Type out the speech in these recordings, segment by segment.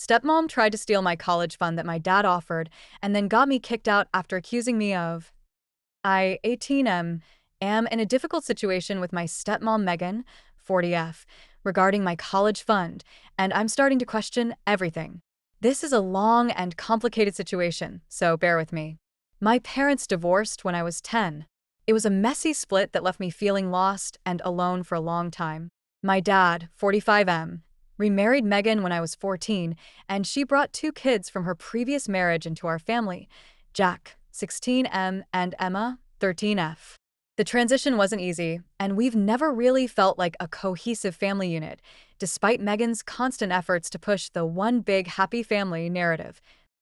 Stepmom tried to steal my college fund that my dad offered and then got me kicked out after accusing me of. I, 18M, am in a difficult situation with my stepmom Megan, 40F, regarding my college fund, and I'm starting to question everything. This is a long and complicated situation, so bear with me. My parents divorced when I was 10. It was a messy split that left me feeling lost and alone for a long time. My dad, 45M, remarried Megan when I was 14, and she brought two kids from her previous marriage into our family, Jack, 16M, and Emma, 13F. The transition wasn't easy, and we've never really felt like a cohesive family unit, despite Megan's constant efforts to push the one big happy family narrative.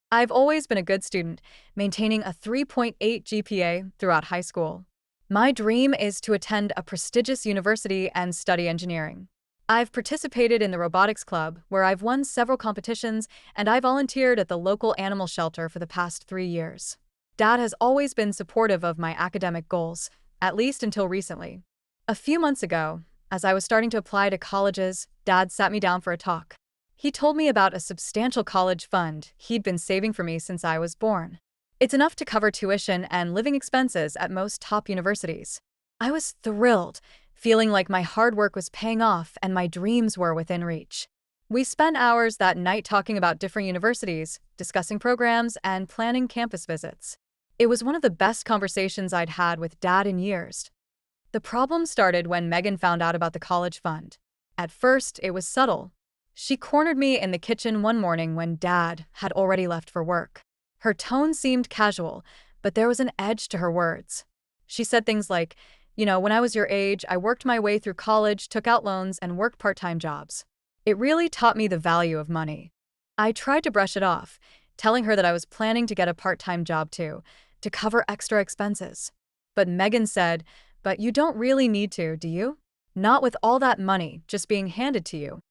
I've always been a good student, maintaining a 3.8 GPA throughout high school. My dream is to attend a prestigious university and study engineering. I've participated in the robotics club, where I've won several competitions, and I volunteered at the local animal shelter for the past 3 years. Dad has always been supportive of my academic goals, at least until recently. A few months ago, as I was starting to apply to colleges, Dad sat me down for a talk. He told me about a substantial college fund he'd been saving for me since I was born. It's enough to cover tuition and living expenses at most top universities. I was thrilled, feeling like my hard work was paying off and my dreams were within reach. We spent hours that night talking about different universities, discussing programs, and planning campus visits. It was one of the best conversations I'd had with Dad in years. The problem started when Megan found out about the college fund. At first, it was subtle. She cornered me in the kitchen one morning when Dad had already left for work. Her tone seemed casual, but there was an edge to her words. She said things like, when I was your age, I worked my way through college, took out loans, and worked part-time jobs. It really taught me the value of money. I tried to brush it off, telling her that I was planning to get a part-time job too, to cover extra expenses. But Megan said, "But you don't really need to, do you? Not with all that money just being handed to you."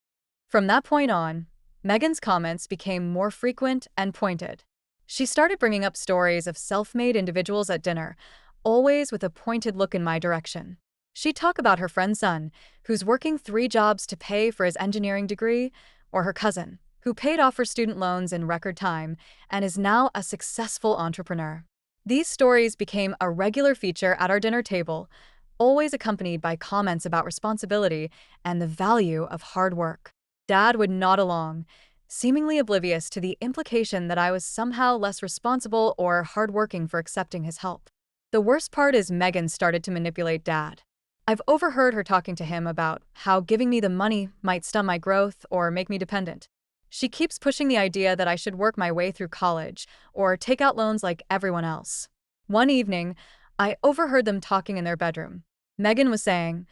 From that point on, Megan's comments became more frequent and pointed. She started bringing up stories of self-made individuals at dinner, always with a pointed look in my direction. She'd talk about her friend's son, who's working 3 jobs to pay for his engineering degree, or her cousin, who paid off her student loans in record time and is now a successful entrepreneur. These stories became a regular feature at our dinner table, always accompanied by comments about responsibility and the value of hard work. Dad would nod along, seemingly oblivious to the implication that I was somehow less responsible or hardworking for accepting his help. The worst part is Megan started to manipulate Dad. I've overheard her talking to him about how giving me the money might stunt my growth or make me dependent. She keeps pushing the idea that I should work my way through college or take out loans like everyone else. One evening, I overheard them talking in their bedroom. Megan was saying,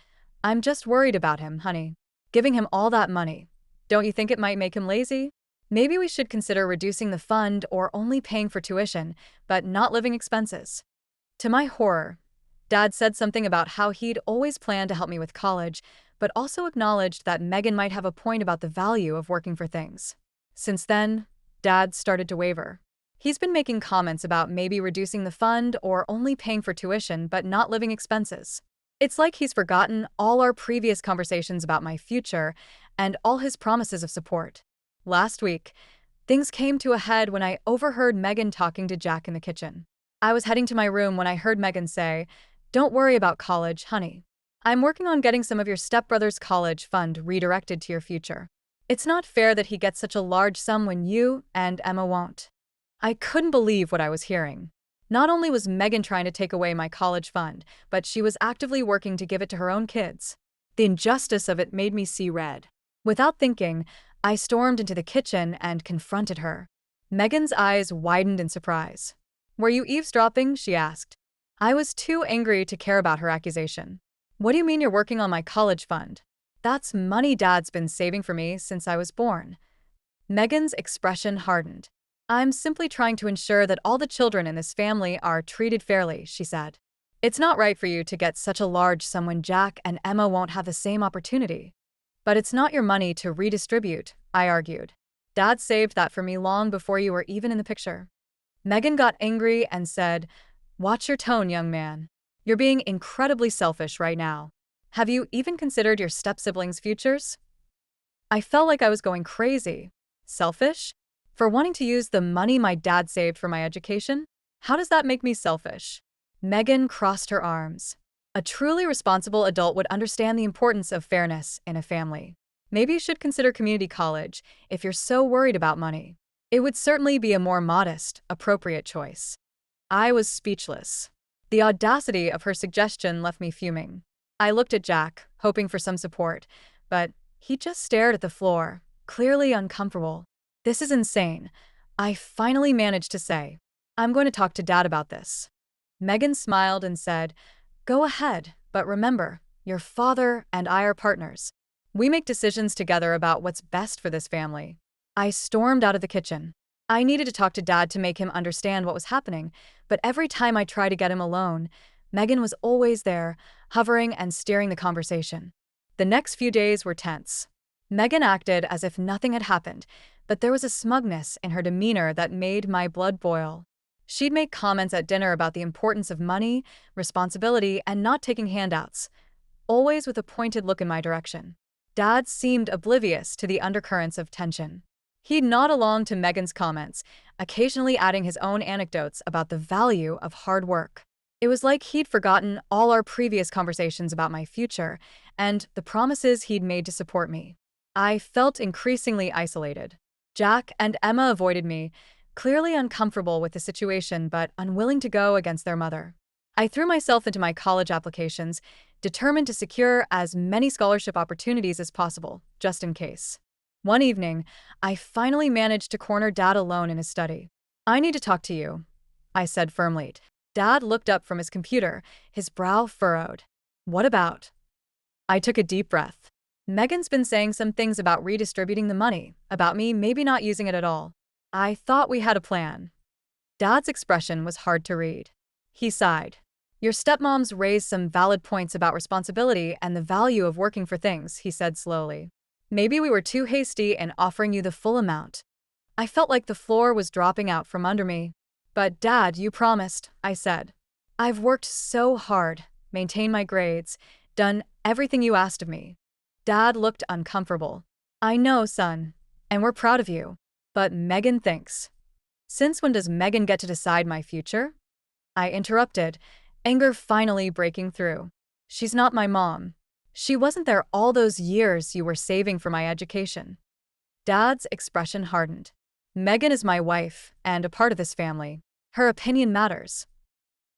"I'm just worried about him, honey. Giving him all that money. Don't you think it might make him lazy? Maybe we should consider reducing the fund or only paying for tuition, but not living expenses." To my horror, Dad said something about how he'd always planned to help me with college, but also acknowledged that Megan might have a point about the value of working for things. Since then, Dad started to waver. He's been making comments about maybe reducing the fund or only paying for tuition but not living expenses. It's like he's forgotten all our previous conversations about my future and all his promises of support. Last week, things came to a head when I overheard Megan talking to Jack in the kitchen. I was heading to my room when I heard Megan say, "Don't worry about college, honey. I'm working on getting some of your stepbrother's college fund redirected to your future. It's not fair that he gets such a large sum when you and Emma won't." I couldn't believe what I was hearing. Not only was Megan trying to take away my college fund, but she was actively working to give it to her own kids. The injustice of it made me see red. Without thinking, I stormed into the kitchen and confronted her. Megan's eyes widened in surprise. "Were you eavesdropping?" she asked. I was too angry to care about her accusation. "What do you mean you're working on my college fund? That's money Dad's been saving for me since I was born." Megan's expression hardened. "I'm simply trying to ensure that all the children in this family are treated fairly," she said. "It's not right for you to get such a large sum when Jack and Emma won't have the same opportunity." "But it's not your money to redistribute," I argued. "Dad saved that for me long before you were even in the picture." Megan got angry and said, "Watch your tone, young man. You're being incredibly selfish right now. Have you even considered your step-siblings' futures?" I felt like I was going crazy. Selfish? For wanting to use the money my dad saved for my education? How does that make me selfish? Megan crossed her arms. A truly responsible adult would understand the importance of fairness in a family. Maybe you should consider community college if you're so worried about money. It would certainly be a more modest, appropriate choice. I was speechless. The audacity of her suggestion left me fuming. I looked at Jack, hoping for some support, but he just stared at the floor, clearly uncomfortable. This is insane. I finally managed to say, I'm going to talk to Dad about this. Megan smiled and said, Go ahead, but remember, your father and I are partners. We make decisions together about what's best for this family. I stormed out of the kitchen. I needed to talk to Dad to make him understand what was happening, but every time I tried to get him alone, Megan was always there, hovering and steering the conversation. The next few days were tense. Megan acted as if nothing had happened, but there was a smugness in her demeanor that made my blood boil. She'd make comments at dinner about the importance of money, responsibility, and not taking handouts, always with a pointed look in my direction. Dad seemed oblivious to the undercurrents of tension. He'd nod along to Megan's comments, occasionally adding his own anecdotes about the value of hard work. It was like he'd forgotten all our previous conversations about my future and the promises he'd made to support me. I felt increasingly isolated. Jack and Emma avoided me, clearly uncomfortable with the situation but unwilling to go against their mother. I threw myself into my college applications, determined to secure as many scholarship opportunities as possible, just in case. One evening, I finally managed to corner Dad alone in his study. I need to talk to you, I said firmly. Dad looked up from his computer, his brow furrowed. What about? I took a deep breath. Megan's been saying some things about redistributing the money, about me maybe not using it at all. I thought we had a plan. Dad's expression was hard to read. He sighed. Your stepmom's raised some valid points about responsibility and the value of working for things, he said slowly. Maybe we were too hasty in offering you the full amount. I felt like the floor was dropping out from under me. But Dad, you promised, I said. I've worked so hard, maintained my grades, done everything you asked of me. Dad looked uncomfortable. I know, son, and we're proud of you. But Megan thinks. Since when does Megan get to decide my future? I interrupted, anger finally breaking through. She's not my mom. She wasn't there all those years you were saving for my education. Dad's expression hardened. Megan is my wife and a part of this family. Her opinion matters.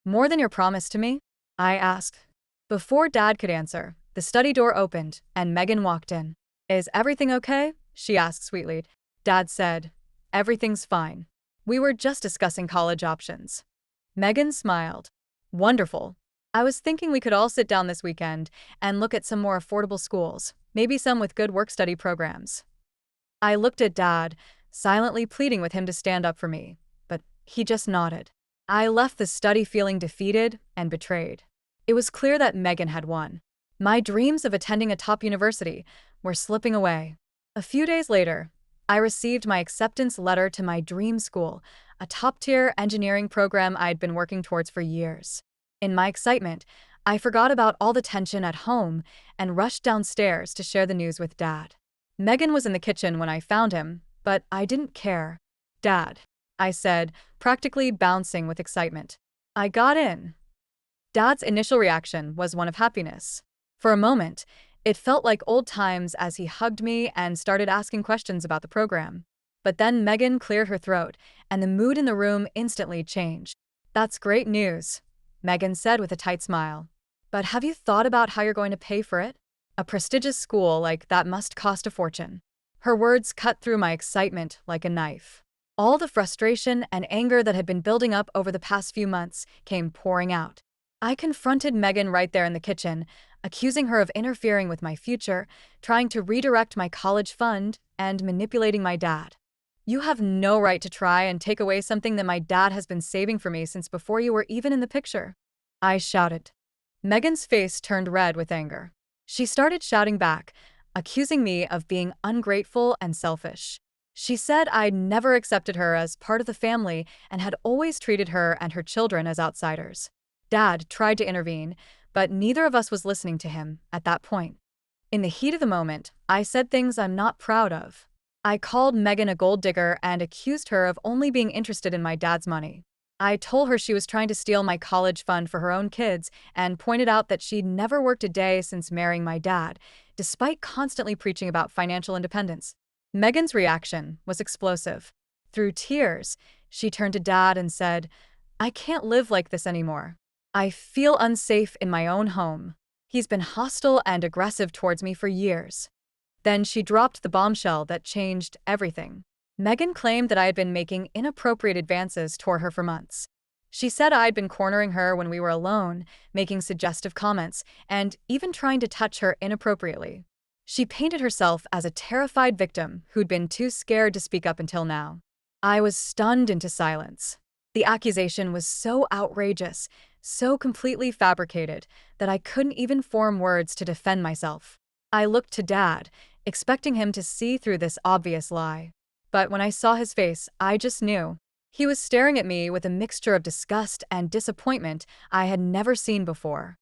More than your promise to me? I asked. Before Dad could answer, the study door opened and Megan walked in. Is everything okay? She asked sweetly. Dad said, Everything's fine. We were just discussing college options. Megan smiled. Wonderful. I was thinking we could all sit down this weekend and look at some more affordable schools, maybe some with good work-study programs. I looked at Dad, silently pleading with him to stand up for me, but he just nodded. I left the study feeling defeated and betrayed. It was clear that Megan had won. My dreams of attending a top university were slipping away. A few days later, I received my acceptance letter to my dream school, a top-tier engineering program I'd been working towards for years. In my excitement, I forgot about all the tension at home and rushed downstairs to share the news with Dad. Megan was in the kitchen when I found him, but I didn't care. Dad, I said, practically bouncing with excitement. I got in. Dad's initial reaction was one of happiness. For a moment, it felt like old times as he hugged me and started asking questions about the program. But then Megan cleared her throat, and the mood in the room instantly changed. That's great news, Megan said with a tight smile. But have you thought about how you're going to pay for it? A prestigious school like that must cost a fortune. Her words cut through my excitement like a knife. All the frustration and anger that had been building up over the past few months came pouring out. I confronted Megan right there in the kitchen, accusing her of interfering with my future, trying to redirect my college fund, and manipulating my dad. You have no right to try and take away something that my dad has been saving for me since before you were even in the picture, I shouted. Megan's face turned red with anger. She started shouting back, accusing me of being ungrateful and selfish. She said I'd never accepted her as part of the family and had always treated her and her children as outsiders. Dad tried to intervene, but neither of us was listening to him at that point. In the heat of the moment, I said things I'm not proud of. I called Megan a gold digger and accused her of only being interested in my dad's money. I told her she was trying to steal my college fund for her own kids and pointed out that she'd never worked a day since marrying my dad, despite constantly preaching about financial independence. Megan's reaction was explosive. Through tears, she turned to Dad and said, "I can't live like this anymore. I feel unsafe in my own home. He's been hostile and aggressive towards me for years." Then she dropped the bombshell that changed everything. Megan claimed that I had been making inappropriate advances toward her for months. She said I'd been cornering her when we were alone, making suggestive comments, and even trying to touch her inappropriately. She painted herself as a terrified victim who'd been too scared to speak up until now. I was stunned into silence. The accusation was so outrageous, so completely fabricated, that I couldn't even form words to defend myself. I looked to Dad, expecting him to see through this obvious lie. But when I saw his face, I just knew. He was staring at me with a mixture of disgust and disappointment I had never seen before.